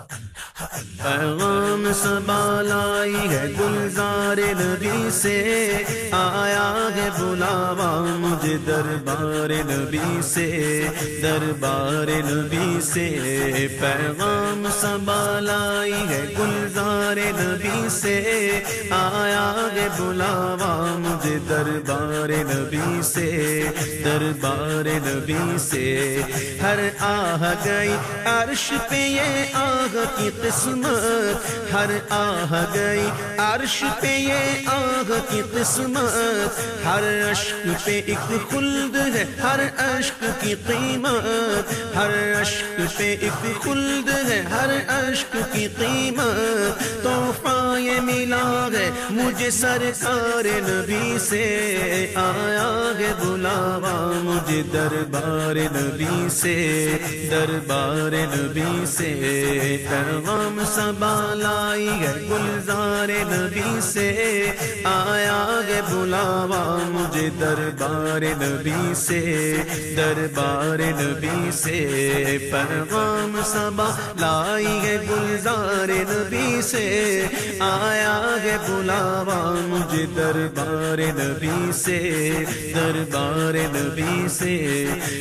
پیغام صبا لائی ہے گلزار نبی سے، آیا ہے بلاوا مجھے دربار نبی سے، دربار نبی سے۔ پیغام صبا لائی ہے گلزار نبی سے، آیا ہے بلاوا مجھے دربار نبی سے، دربار نبی سے۔ ہر آہ گئی عرش پہ یہ آہ کی قسمت، ہر آہ گئی عرش پہ یہ آہ کی قسمت، ہر اشک پہ ایک خلد ہے، ہر اشک کی قیمت، ہر اشک پہ ایک خلد ہے، ہر اشک کی قیمت۔ تحفہ یہ ملا ہے مجھے سرکار نبی سے، آیا ہے بلاوا مجھے دربار نبی سے، دربار نبی سے۔ پیغام صبا لائی ہے گلزار نبی سے، آیا ہے بلاوا مجھے دربار نبی سے، دربار نبی سے۔ پیغام صبا لائی ہے گلزار نبی سے، آیا ہے بلاوا مجھے دربار نبی سے، دربار نبی سے۔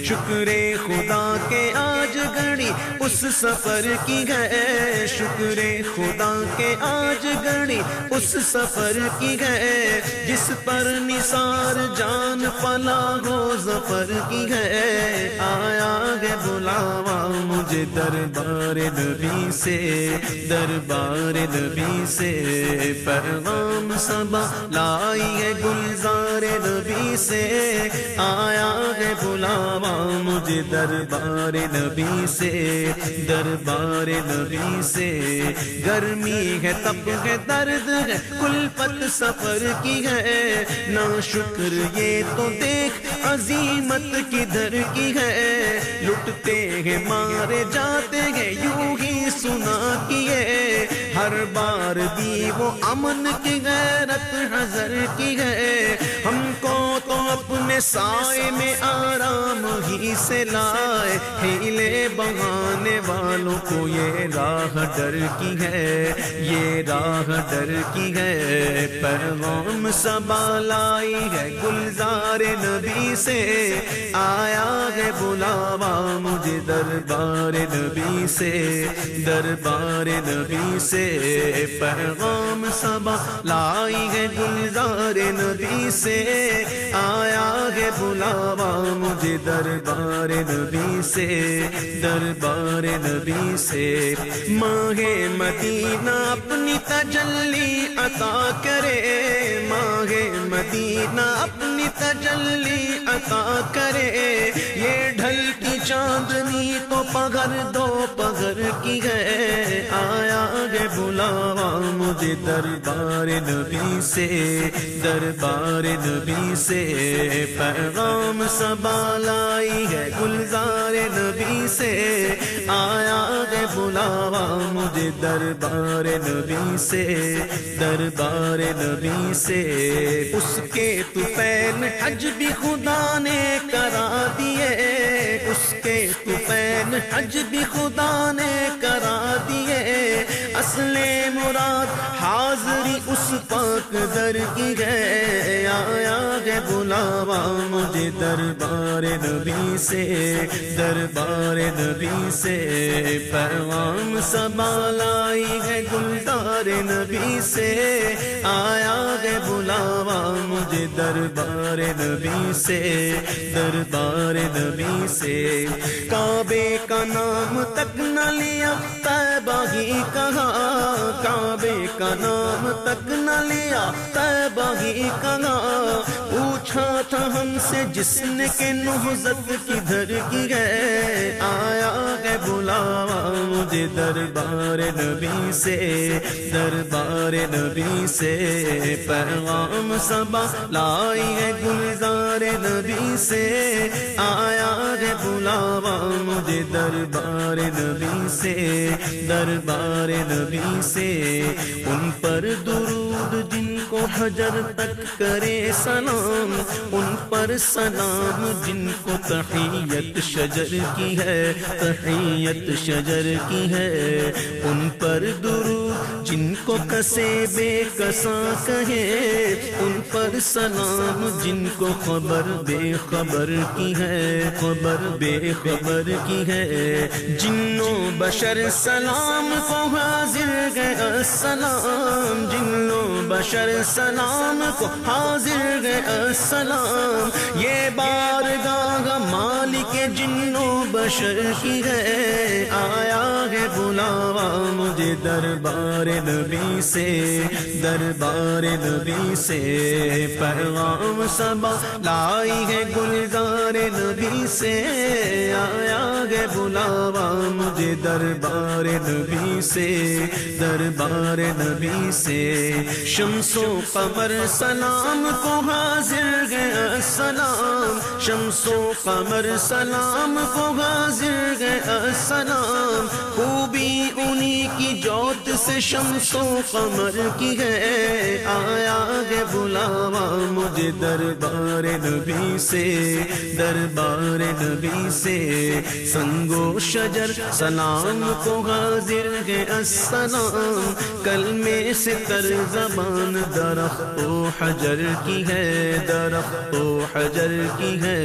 شکر خدا کے آج گھڑی اس سفر کی ہے، شکر خدا کے آج گھڑی اس سفر کی ہے، جس پر نثار جان فلاح و ظفر کی ہے۔ آیا ہے بلاوا مجھے دربار نبی سے، دربار نبی سے۔ پیغام صبا لائی ہے گلزار نبی سے، آیا ہے بلاوا مجھے دربار نبی سے، دربار نبی سے۔ گرمی ہے تب ہے درد ہے کلفت سفر کی ہے، نا شکر یہ تو دیکھ عظیمت کدھر کی ہے۔ لٹتے ہیں مارے جاتے ہیں یوں ہی سنا کیے، ہر بار دی وہ امن کی غیرت حذر کی ہے۔ ہم کو تو اپنے سائے میں آرام ہی سے لائے، ہیلے بہانے والوں کو یہ راہ ڈر کی ہے، یہ راہ ڈر کی ہے۔ پیغام صبا لائی ہے گلزار نبی سے، آیا ہے بلاوا مجھے دربار نبی سے، دربار نبی سے۔ پیغام صبا لائی ہے گلزار نبی سے، آیا ہے بلاوا مجھے دربار نبی سے، دربار نبی سے۔ ماہ مدینہ اپنی تجلی عطا کرے، ماہ مدینہ اپنی تجلی عطا کرے، یہ ڈھلتی چاندنی تو پگھر دو پگھر کی ہے۔ آیا ہے بلاوا مجھے دربار نبی سے، دربار نبی سے۔ پیغام صبا لائی ہے گلزار نبی سے، آیا ہے بلاوا مجھے دربار نبی سے، دربار نبی سے۔ اس کے طفیل حج بھی خدا نے کرا دیے، اس کے طفیل حج بھی خدا نے کرا دیے، اصل مراد حاضری اس پاک در کی ہے۔ آیا ہے بلاوا مجھے دربار نبی سے، دربار نبی سے۔ پیغام صبا لائی ہے گلزار نبی سے، آیا ہے بلاوا مجھے دربار نبی سے، دربار نبی سے۔ کعبے کا نام تک نہ لیا طیبہ ہی کہا، کعبے کا نام تک نہ لیا طیبہ ہی کہا، پوچھا تھا ہم سے جس نے کہ نہضت کدھر کی ہے۔ آیا ہے بلاوا مجھے دربار نبی سے، دربار نبی سے۔ پیغام صبا لائی ہے گلزار نبی سے، آیا ہے بلاوا مجھے دربار نبی سے، دربار نبی سے۔ ان پر درود جن کو کو حجر تک کرے سلام، ان پر سلام جن کو تحیت شجر کی ہے، تحیت شجر کی ہے، ان پر درود جن کو کسے بے کساں کہے، ان پر سلام جن کو خبر بے خبر کی ہے، خبر بے خبر کی ہے، جنوں بشر سلام کو حاضر گئے السلام، جنوں بشر سلام کو حاضر گئے السلام، یہ بارگاہ مالک جنوں بشر کی ہے، آیا ہے بلاوا مجھے دربار نبی سے، دربار نبی سے، پیغام صبا لائی ہے گلزار نبی سے، آیا ہے بلاوا مجھے دربار نبی سے، دربار نبی سے، شمس و قمر سلام کو حاضر گئے السلام، شمس و قمر سلام کو حاضر گئے السلام، خوبی انہی کی جوت سے شمس و قمر کی ہے، آیا ہے بلاوا مجھے دربار نبی سے، دربار نبی سے، سنگ و شجر سلام کو حاضر ہے السلام، کلمے سے تر زبان درخت و حجر کی ہے، درخت و حجر کی ہے،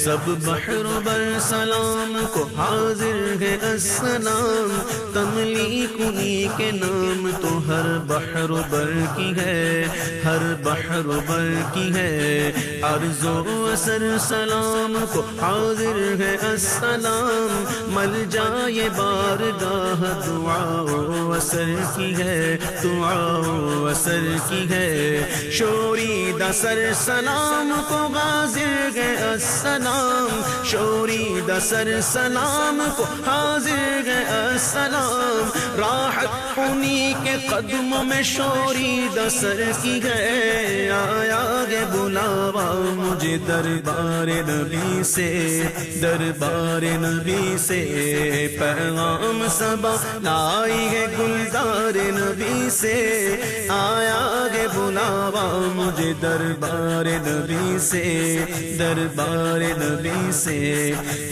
سب بحر و بر سلام کو حاضر ہے السلام، تملیک انہی کے نام تو ہر بحر و بر کی ہے، ہر بحر و بر کی ہے، عرض و اثر سلام کو حاضر ہے السلام، مل جائے بارگاہ دعا و اثر کی ہے، دعا و اثر کی ہے، شورید اثر سلام کو حاضر ہے السلام، شورید اثر سلام کو حاضر ہے السلام، راحت انہی کے قدم میں شورید اثر کی ہے، آیا ہے بلاوا مجھے دربار نبی سے، دربار نبی سے، پیغام صبا لائی ہے گلزار نبی سے، آیا ہے بلاوا مجھے دربار نبی سے، دربار نبی سے،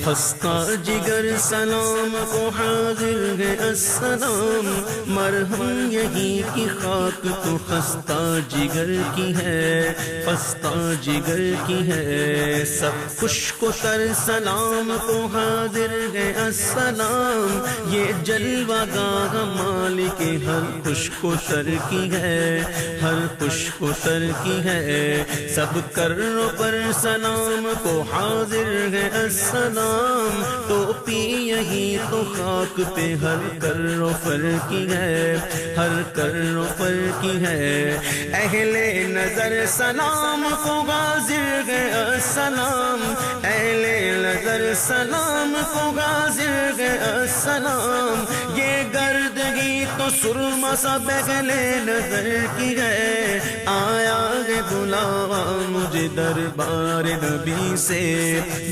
خستہ جگر سلام کو حاضر ہے السلام، مرہم یہی کی خاک تو خستہ جگر کی ہے، خستہ جگر کی ہے، سب خشک و تر سلام کو حاضر ہے السلام، یہ جلوہ گاہ مالک ہر خشک و تر کی ہے، ہر خشک و تر کی ہے، سب کروں پر سلام کو حاضر ہے السلام، ٹوپی یہی تو خاک پہ ہر کر و فر کی ہے، ہر کر و فر کی ہے، اہل نظر سلام کو حاضر ہے السلام، اہل نظر سلام کو حاضر ہے السلام، یہ گردگی تو سرما سب اہل نظر کی ہے، آیا ہے بلاوا مجھے دربار نبی سے،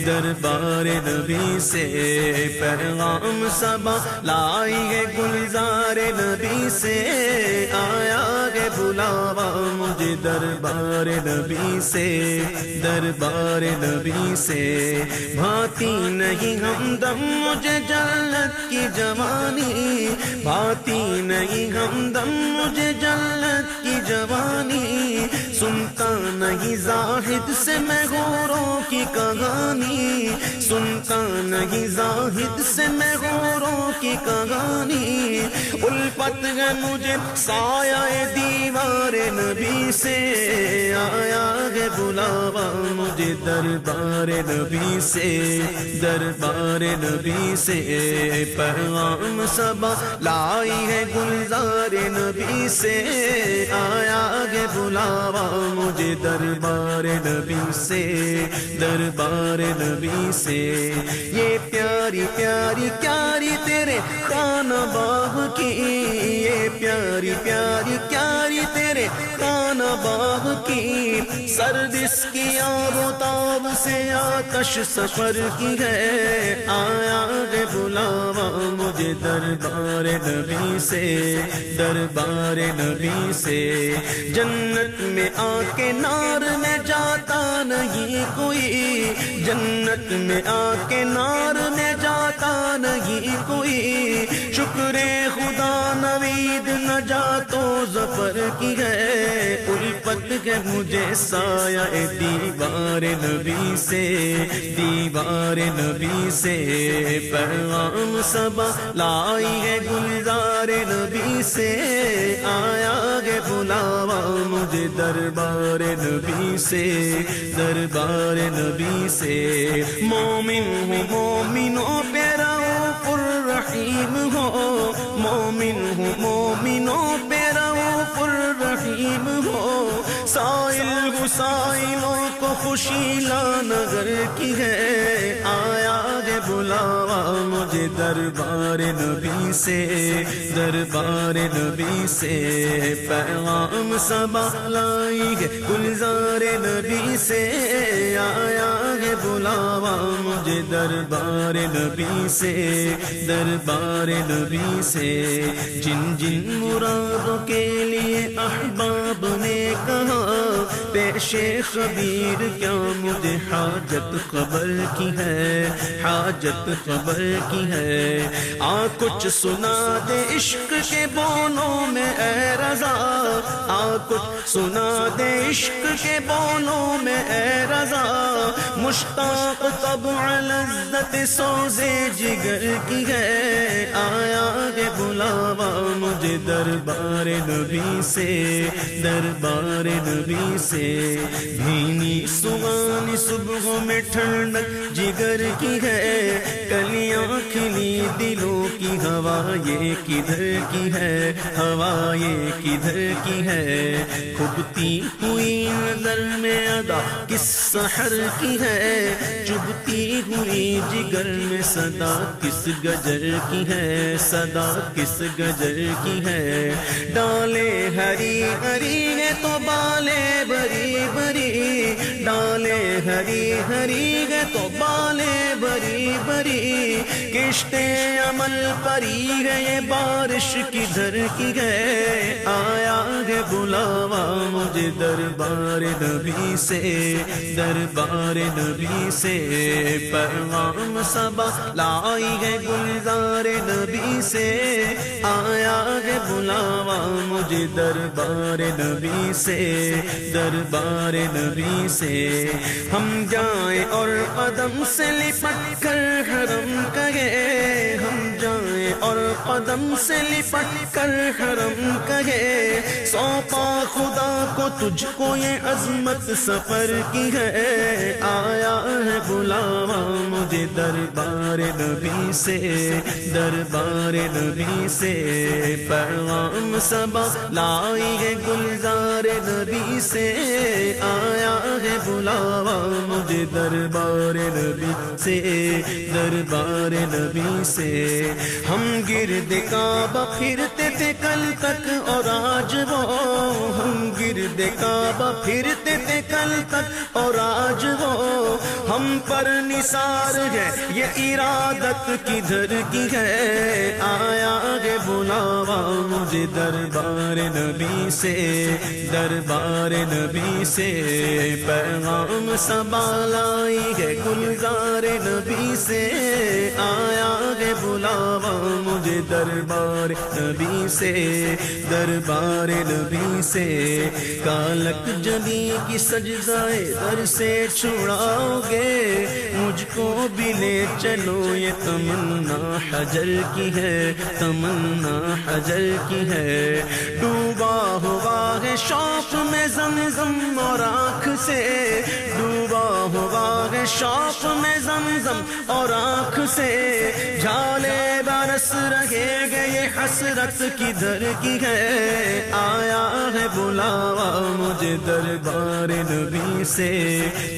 دربار نبی سے، پیغام صبا لائی ہے گلزار نبی سے، آیا ہے بلاوا مجھے دربار نبی سے، دربار نبی سے، بھاتی نہیں ہمدم مجھے جنت کی جوانی، بھاتی نہیں ہمدم مجھے جنت کی جوانی، سنتا نہیں زاہد سے میں غوروں کی کہانی، سنتا نہیں زاہد سے میں غوروں کی کہانی، الفت ہے مجھے سایہ دیوار نبی سے، آیا ہے بلاوا مجھے دربار نبی سے، دربار نبی سے، پیغام صبا لائی ہے گلزار نبی سے، آیا ہے بلاوا مجھے دربار نبی سے، دربار نبی سے، یہ پیاری پیاری پیاری تیرے خانہ باغ کی، یہ پیاری پیاری پیاری تیرے خانہ باغ کی، سرد اس کی آب و تاب سے آتش سفر کی ہے، آیا ہے بلاوا مجھے دربار نبی سے، دربار نبی سے۔ جنت میں آ کے نار میں جاتا نہیں کوئی، جنت میں آ کے نار میں جاتا نہیں کوئی، شکر خدا نوید نجات و ظفر کی ہے، الفت ہے مجھے سایہ دیوار نبی سے، دیوار نبی سے۔ پیغام صبا لائی ہے گلزار نبی سے، آیا ہے بلاوا مجھے دربار نبی سے، دربار نبی سے۔ مومن ہوں مومنوں پہ رؤوف الرحیم ہو، مومن ہوں مومنوں پہ رؤوف الرحیم ہو، سائل سائلوں کو خوشی لانگر کی ہے، آیا ہے بلاوا مجھے دربار نبی سے، دربار نبی سے۔ پیغام صبا لائی ہے گلزار نبی سے، آیا ہے بلاوا مجھے دربار نبی سے، دربار نبی سے۔ جن جن مرادوں کے لیے احباب نے کہا پیش خبیر کیا مجھے حاجت خبر کی ہے، حاجت خبر کی ہے۔ آ کچھ سنا دے عشق کے بولوں میں اے رضا، آ کچھ سنا دے عشق کے بولوں میں اے رضا، مشتاق طبع لذت سوزے جگر کی ہے، آیا ہے بلاوا مجھے دربار نبی سے، دربار نبی سے۔ بھینی سوانی صبح میں ٹھنڈک جگر کی ہے، کلیاں کھلی دلوں کی، ہوا یہ کدھر کی ہے، ہوا یہ کدھر کی ہے۔ کھبتی ہوئی نظر میں ادا کس سحر کی ہے، چبھتی ہوئی جگر میں صدا کس گجر کی ہے، صدا کس گجر کی ہے۔ ڈالے ہری ہری ہے تو بالے بری بری، ڈالے ہری ہری ہے تو بالے بری بری، کشتے عمل پری ہے یہ بارش کدھر کی ہے، آیا ہے بلاوا مجھے دربار نبی سے، دربار نبی سے۔ پیغام صبا لائی ہے گلزار نبی سے، آیا ہے بلاوا مجھے دربار نبی سے، دربار نبی سے۔ ہم جائیں اور قدم سے لپٹ کر حرم کہے، ہم جائیں اور قدم سے لپٹ کر حرم کہے، سونپا خدا کو تجھ کو یہ عظمت سفر کی ہے، آیا ہے بلاوا مجھے دربار نبی سے، دربار نبی سے۔ پیغام صبا لائی ہے گلزار نبی سے، آیا ہے بلاوا مجھے دربار نبی سے، دربار نبی سے۔ ہم گرد کعبہ پھرتے تھے کل تک اور آج وہ، ہم گرد کعبہ پھرتے تھے کل تک اور آج وہ، ہم پر نثار ہے یہ ارادت کدھر کی ہے، آیا ہے بلاوا مجھے دربار نبی سے، دربار نبی سے۔ پیغام صبا لائی ہے گلزار نبی سے، آیا ہے بلاوا مجھے دربار نبی سے، دربار نبی سے۔ کالک جبی کی سجدائے در سے چھڑاؤ گے، مجھ کو بھی لے چلو یہ تمنا حجر کی ہے، تمنا حجر کی ہے۔ ڈوبا ہوا ہے شوق میں زمزم اور آنکھ سے، ڈوبا ہوا ہے شوق میں زمزم اور آنکھ سے، لانے برس رہے گے یہ حسرت کدھر کی ہے آیا ہے بلاوا مجھے دربار نبی سے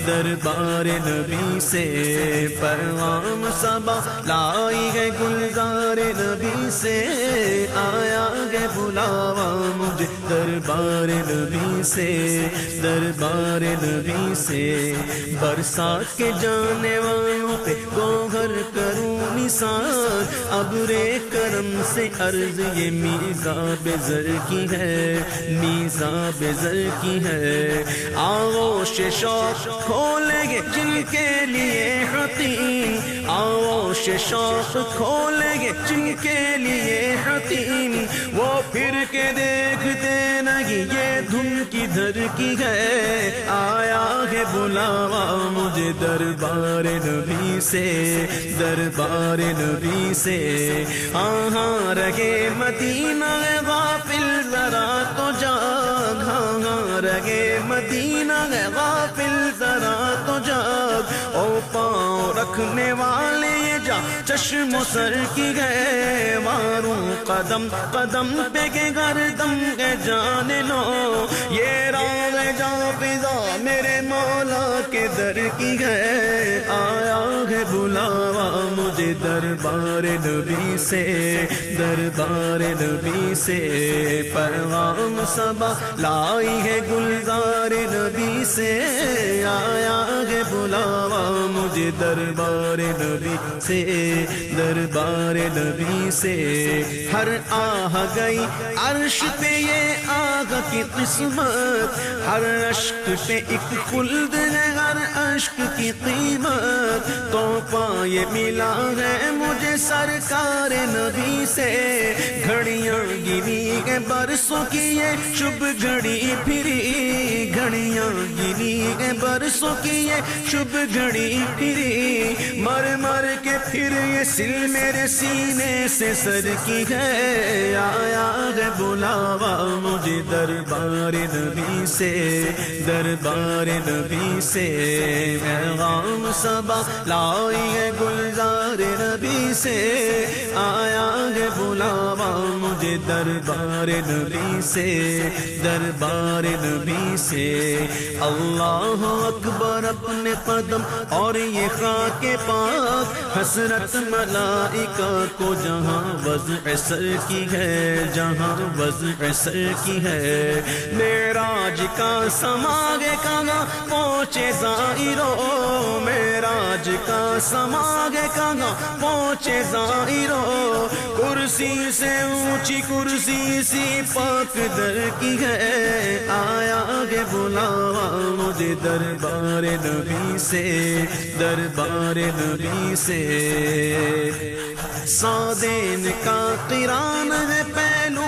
دربار نبی سے پیغام صبا لائی ہے گلزار نبی سے آیا ہے بلاوا مجھے دربار نبی سے دربار نبی سے برسات کے جانے والوں پہ گوہر کروں نثار ابر کرم سے عرض یہ میزاب زر کی ہے میزاب زر کی ہے آغوش شوق کھولیں گے جن کے لیے حتیم آغوش شوق کھولیں گے جن کے لیے حتیم وہ پھر کے دیکھتے نہیں یہ دھن کدھر کی ہے آیا ہے بلاوا مجھے دربار نبی سے دربار نبی سے ہاں رہے مدینہ غافل ذرا تو جاگ ہاں رہے مدینہ غافل ذرا تو جاگ او پاؤں رکھنے والے یہ جا چشم و سر کی گئے ماروں قدم قدم پہ کے گردم کے جان لو یہ راہ جا فضا میرے مولا کے در کی ہے آیا ہے بلاوا مجھے دربار نبی سے دربار نبی سے پیغام صبا لائی ہے گلزار نبی سے آیا ہے بلاوا مجھے دربار نبی سے دربار نبی سے ہر آہ گئی عرش پہ یہ آگ کی قسمت ہر اشک پہ ایک خلد ہے ہر اشک کی قیمت تو پائے ملا ہے مجھے سرکار نبی سے گھڑیاں گنی ہے برسوں کی یہ شب گھڑی پھری گھڑیاں گنی ہے برسوں کی یہ شب گھڑی پھری مر مر کے پھر یہ سل میرے سینے سے سر کی ہے آیا ہے بلاوا مجھے دربار نبی سے دربار نبی سے پیغام صبا لائی ہے گلزار نبی سے آیا ہے بلاوا مجھے دربار نبی سے دربار نبی سے اللہ اکبر اپنے قدم اور یہ خاک پاک حسرت ملائکہ کو جہاں وضع سر کی ہے جہاں وضع سر کی ہے معراج کا سماگ کہاں پہنچے زائرو معراج کا سماگ کہاں پہنچے زائرو کرسی سے اونچی کرسی سی پاک در کی ہے آیا گے بلاوا مجھے دربار نبی سے دربار نبی سے سادین کا قران ہے پہلو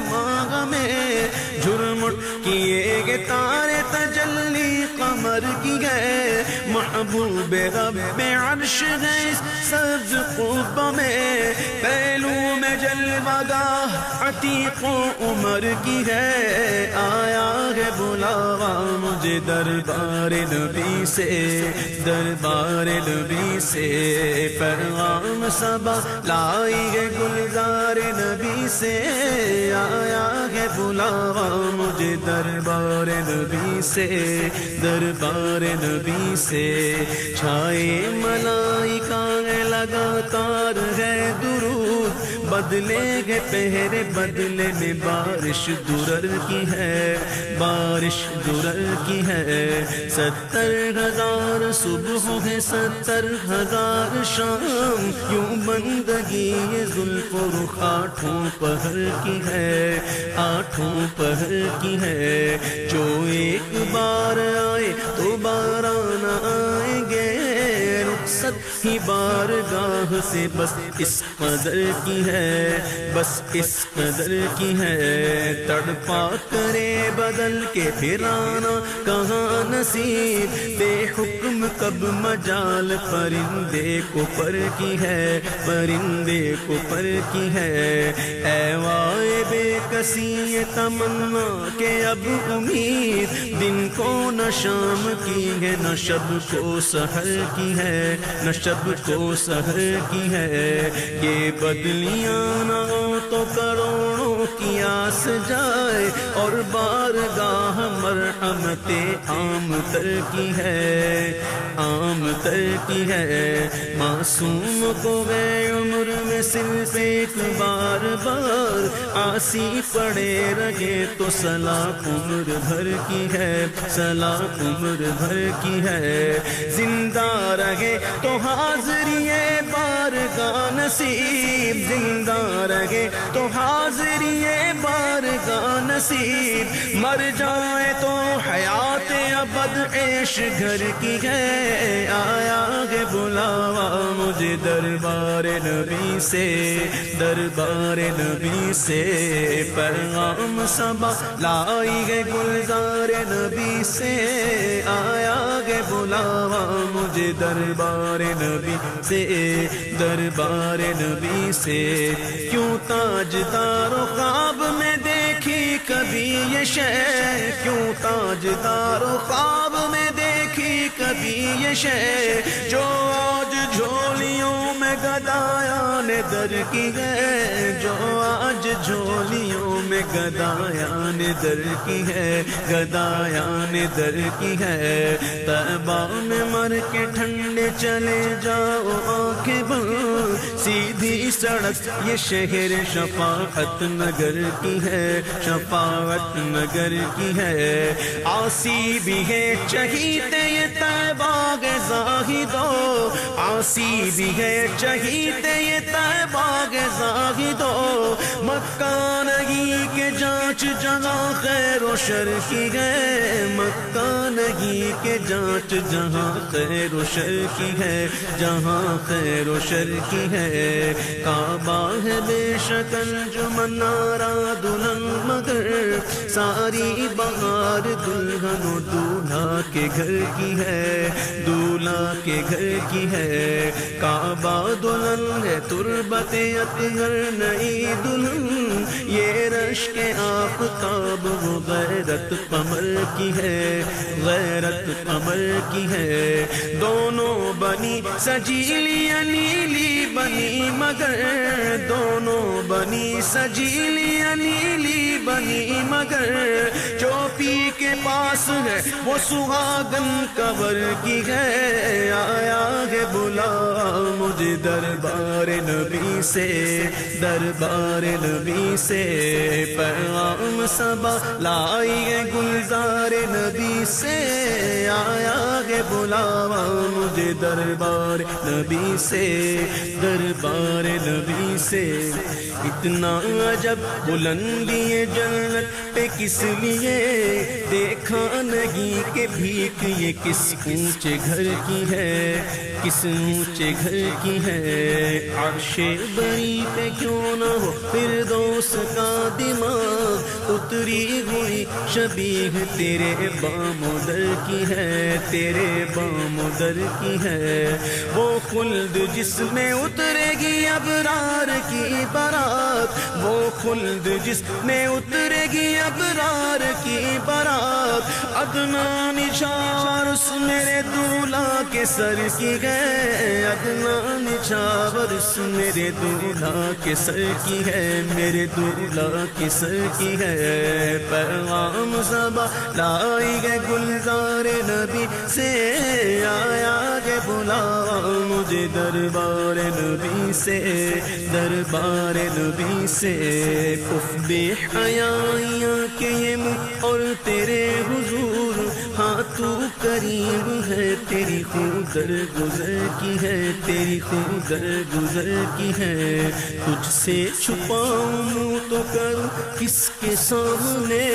ماغ میں جھرمٹ کیے گے تارے تجلی قمر کی گئے محبوب رب عرش ہے سبز قبہ میں پہلو میں جلوہ گاہ عتیق و عمر کی ہے آیا ہے بلاوا مجھے دربار نبی سے دربار نبی سے پیغام صبا لائی ہے گلزار نبی سے آیا ہے بلاوا مجھے دربار نبی سے دربار نبی سے چھائے ملائکہ لگاتار ہے درود بدلے گے پہرے بدلے میں بارش درر کی ہے بارش درر کی ہے 70,000 صبح ہے 70,000 شام یوں بندگی یہ زلف و رخ آٹھوں پہر کی ہے آٹھوں پہر کی ہے جو ایک بار آئے تو بارہ نہ آئیں گے رخصت ہی بارگاہ سے بس اس قدر کی ہے بس اس قدر کی ہے تڑپا کرے بدل کے پھر آنا کہاں نصیب بے حکم کب مجال پرندے کو پر کی ہے پرندے کو پر کی ہے اے وائے بے کسی یہ تمنا کہ اب امید دن کو نہ شام کی ہے نہ شب کو سحر کی ہے نہ شب کو سحر کی ہے، یہ بدلیاں نہ ہو تو کروڑوں کی آس جائے، اور بارگاہ مرحمت عام تر کی ہے، عام تر کی ہے۔ معصوم کو گئے عمر میں صرف ایک بار بار، عاصی پڑے رہے تو صلاح عمر بھر کی ہے، صلاح عمر بھر کی ہے۔ زندہ رہے تو حاضری بارگاہ نصیب، زندہ رہے تو حاضری بارگاہ نصیب، مر جائے تو حیات ابد عیش گھر کی ہے۔ آیا ہے بلاوا مجھے دربار نبی سے، دربار نبی سے، پیغام صبا لائی ہے گلزار نبی سے، آیا ہے بلاوا مجھے دربار نبی سے، دربار نبی سے۔ کیوں تاجدار و خواب میں دیکھی کبھی یہ شے، کیوں تاجدار و خواب میں دیکھی کبھی یہ شے، جو آج جھولیوں میں گدایان در کی ہے، جو آج جھولیوں میں گدایان در کی ہے، گدایان در کی ہے۔ طیبہ میں مر کے ٹھنڈے چلے جاؤ آنکھیں بند، سیدھی سڑک یہ شہر شفاعت نگر کی ہے، شفاعت نگر کی ہے۔ عاصی بھی ہے چہیتے یہ طیبہ کے زاہدو، عاصی بھی ہے چہیتے یہ طیبہ کے زاہدو، مکہ نہیں کہ جانچ جہاں خیر و شر کی ہے، مکہ نہیں کہ جانچ جہاں خیر و شر کی ہے، جہاں خیر و شر کی ہے۔ کعبہ ہے بے شک انجمن نارا دلہن مگر، ساری بہار دلہن و دولہا کے گھر کی ہے، دولہا کے گھر کی ہے۔ کعبہ دلہن ہے تربت اطہر نئی دلہن، یہ رشک آفتاب و غیرت قمر کی ہے، غیرت قمر کی ہے۔ دونوں بنی سجیلی نیلی بنی مگر، دونوں بنی سجیلی نیلی بنی مگر، چوپی کے پاس ہے وہ سہاگن قبر کی ہے۔ آیا ہے بلا مجھے دربار نبی سے، دربار نبی سے، پیغام صبا لائی ہے گلزار نبی سے، آیا ہے بلاوا مجھے دربار نبی سے، دربار نبی سے۔ اتنا عجب بلندی جنت پہ کس لیے، دیکھا نہیں کہ بھیک یہ کس اونچے گھر کی ہے، کس اونچے گھر کی ہے۔ عرش بری پہ کیوں نہ ہو فردوس کا دماغ، اتری ہوئی شبیہ تیرے بام و در کی ہے، تیرے بام و در کی ہے۔ وہ خلد جس میں اترے گی ابرار کی بارات، وہ خلد جس میں اترے گی ابرار کی بارات، عدنان چاور اس میرے دولہا کے سر کی ہے، عدنان چاور اس میرے دولہا کے سر کی ہے، میرے دولہا کے سر کی ہے۔ پیغام صبا لائی گئے گلزار نبی سے، آیا گے بلاوا مجھے دربار نبی سے، دربار نبی سے۔ اف بے حیائیاں کہ یہ منہ اور تیرے حضور، ہاں تو کریم ہے تیری خود در گزر کی ہے، تیری خود در گزر کی ہے۔ تجھ سے چھپاؤں منہ تو کروں کس کے سامنے،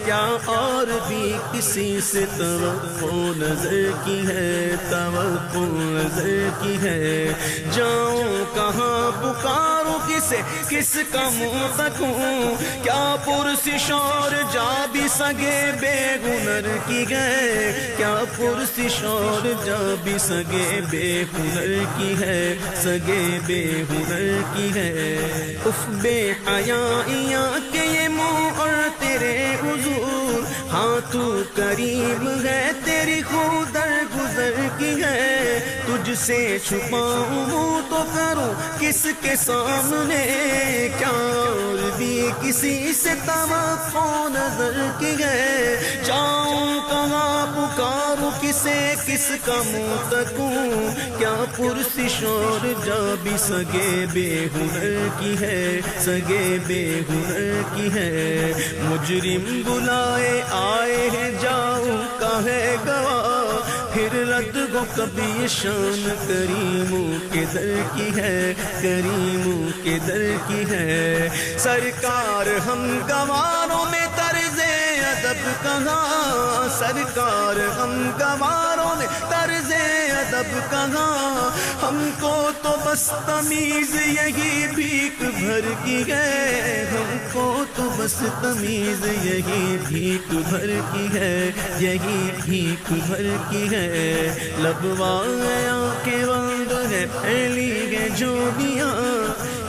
کیا اور بھی کسی سے توقع نظر کی ہے، توقع نظر کی ہے۔ جاؤں کہاں پکاروں کسے، کس کا منہ تکوں، کیا پرسش اور جا بھی سگے بے ہنر کی ہے، کیا پرسش اور جا بھی سگے بے ہنر کی ہے، سگے بے ہنر کی ہے۔ اف بے حیائیاں کہ یہ منہ اور تیرے حضور، ہاں ہاں تو کریم ہے، تیری خود گزر کی ہے، تجھ سے چھپاؤں منہ تو کروں کس کے سامنے، کیا اور بھی کسی سے توقع نظر کی ہے، جاؤں کہاں پکاروں کسے کس کا منہ تکوں، کیا پرسش اور جا بھی سگے بے ہنر کی ہے، سگے بے ہنر کی ہے، مجرم بلائے آئے ہیں جاؤں کا ہے گواہ، پھر رد گو کبھی شان کریموں کے در کی ہے، کریموں کے در کی ہے، سرکار ہم گواروں میں طرز ادب کہاں، سرکار ہم گواروں میں طرز ادب کہاں، ہم کو تو بس تمیز یہی بھیک بھر کی ہے، ہم کو تو بس تمیز یہی بھیک بھر کی ہے، یہی بھیک بھر کی ہے، لبوائے آنکھیں بند ہے پھیلی ہے جھولیاں،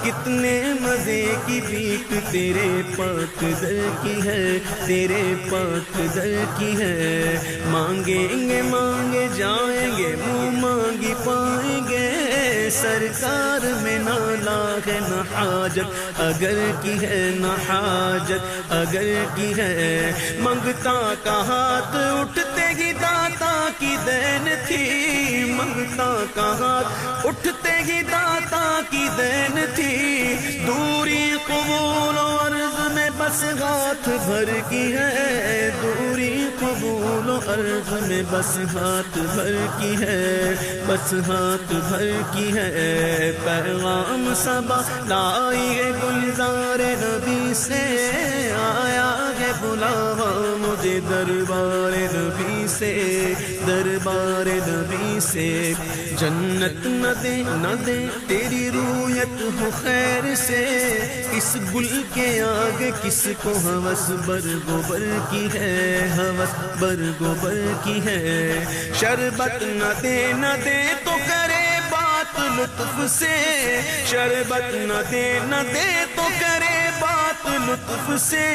کتنے مزے کی بھیک تیرے پاک در کی ہے، تیرے پاک در کی ہے، مانگیں گے مانگے جائیں گے منہ مانگی پائیں گے، سرکار میں نہ لاغ نہ حاجت اگر کی ہے، نہ حاجت اگر کی ہے، منگتا کا ہاتھ اٹھتے ہی داتا کی دین تھی، منگتا کا ہاتھ اٹھتے ہی داتا کی دین تھی، دوری قبول و عرض میں بس ہاتھ بھر کی ہے، دوری قبول و عرض میں بس ہاتھ بھر کی ہے، بس ہاتھ بھر کی ہے، پیغام صبا لائی ہے گلزار نبی سے، آیا ہے بلاوا مجھے دربار نبی سے، دربار نبی سے، جنت نہ دے نہ دے تیری رویت ہو خیر سے، اس گل کے آگے کس کو ہوس برگوبر کی ہے، ہوس برگوبر کی ہے، شربت نہ دے تو کرے بات لطف سے، شربت نہ دے تو کرے بات لطف سے،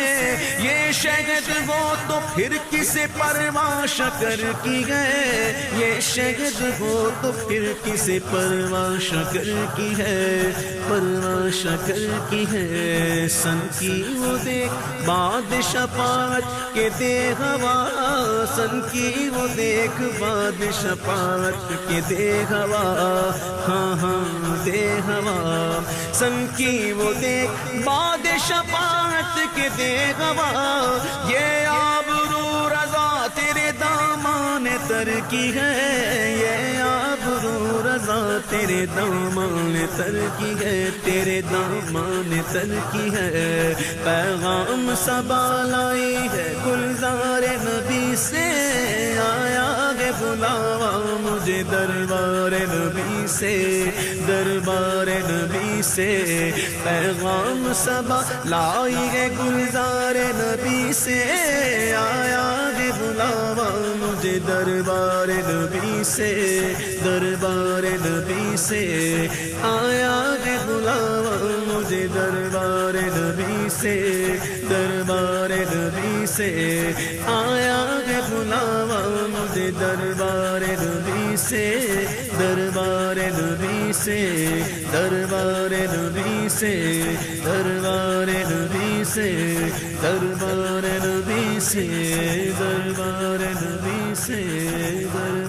یہ شہد ہو تو پھر کسے پرواہ شکر کی ہے، یہ شہد ہو تو پھر کسے پرواہ شکر کی ہے، پرواہ شکر کی ہے، سن کی وہ دیکھ باد شفاعت کے دے ہوا، سن کی وہ دیکھ باد شفاعت کے دے ہوا، ہاں ہاں دے ہوا، سن کی وہ دیکھ باد شفاعت کے دے ہوا، یہ آبرو رضا تیرے دامان تر کی ہے، یہ آبرو رضا تیرے دامان تر کی ہے، تیرے دامان تر کی ہے، پیغام صبا لائی ہے گلزار نبی سے، آیا ہے بلاوا مجھے دربار نبی سے، دربار نبی سے، پیغام صبا لائی ہے گلزار نبی سے، آیا ہے بلاوا مجھے دربار نبی سے، دربار نبی سے، آیا ہے بلاوا مجھے دربار نبی سے، دربار نبی سے، آیا ہے بلاوا مجھے دربار نبی سے، دربار نبی سے، دربار نبی سے، دربار نبی سے، دربار نبی سے، دربار نبی سے، دربار